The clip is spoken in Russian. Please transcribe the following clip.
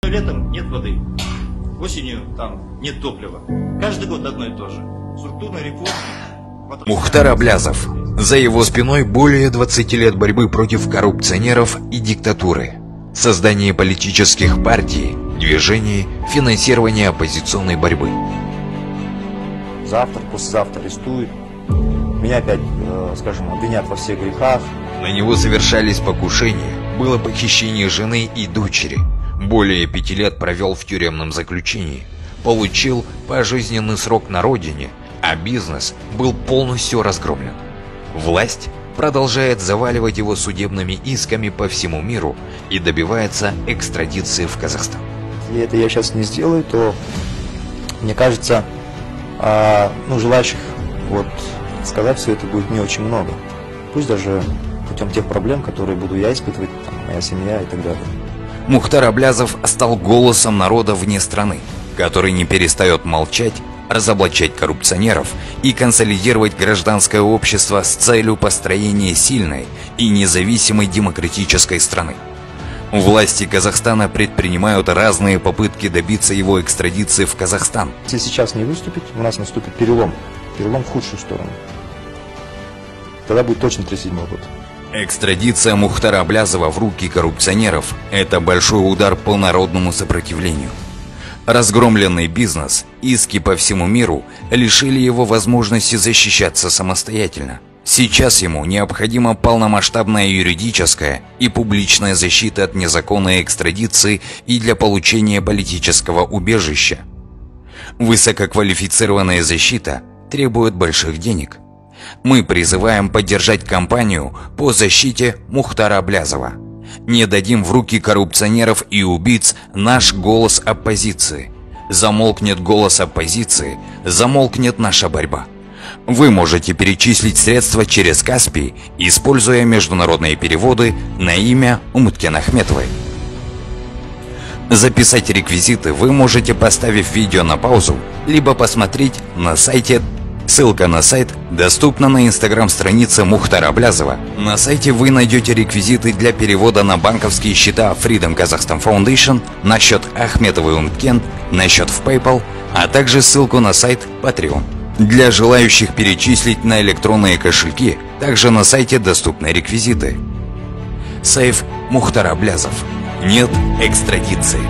Летом нет воды, осенью там нет топлива. Каждый год одно и то же. Структурная реформа. Мухтар Аблязов. За его спиной более 20 лет борьбы против коррупционеров и диктатуры. Создание политических партий, движений, финансирование оппозиционной борьбы. Завтра, послезавтра арестуют. Меня опять, скажем, обвинят во всех грехах. На него совершались покушения, было похищение жены и дочери. Более 5 лет провел в тюремном заключении. Получил пожизненный срок на родине, а бизнес был полностью разгромлен. Власть продолжает заваливать его судебными исками по всему миру и добивается экстрадиции в Казахстан. Если это я сейчас не сделаю, то, мне кажется, желающих сказать все это будет не очень много. Пусть даже путем тех проблем, которые буду я испытывать, моя семья и так далее. Мухтар Аблязов стал голосом народа вне страны, который не перестает молчать, разоблачать коррупционеров и консолидировать гражданское общество с целью построения сильной и независимой демократической страны. Власти Казахстана предпринимают разные попытки добиться его экстрадиции в Казахстан. Если сейчас не выступить, у нас наступит перелом в худшую сторону. Тогда будет точно 1937 год. Экстрадиция Мухтара Аблязова в руки коррупционеров – это большой удар по народному сопротивлению. Разгромленный бизнес, иски по всему миру лишили его возможности защищаться самостоятельно. Сейчас ему необходима полномасштабная юридическая и публичная защита от незаконной экстрадиции и для получения политического убежища. Высококвалифицированная защита требует больших денег. Мы призываем поддержать кампанию по защите Мухтара Аблязова. Не дадим в руки коррупционеров и убийц наш голос оппозиции. Замолкнет голос оппозиции, замолкнет наша борьба. Вы можете перечислить средства через Каспий, используя международные переводы на имя Умуткен Ахметовой. Записать реквизиты вы можете, поставив видео на паузу, либо посмотреть на сайте. Ссылка на сайт доступна на инстаграм-странице Мухтара Аблязова. На сайте вы найдете реквизиты для перевода на банковские счета Freedom Kazakhstan Foundation, на счет Ахметовой Умткен, на счет в PayPal, а также ссылку на сайт Patreon. Для желающих перечислить на электронные кошельки, также на сайте доступны реквизиты. Сейф Мухтар Аблязов. Нет экстрадиции.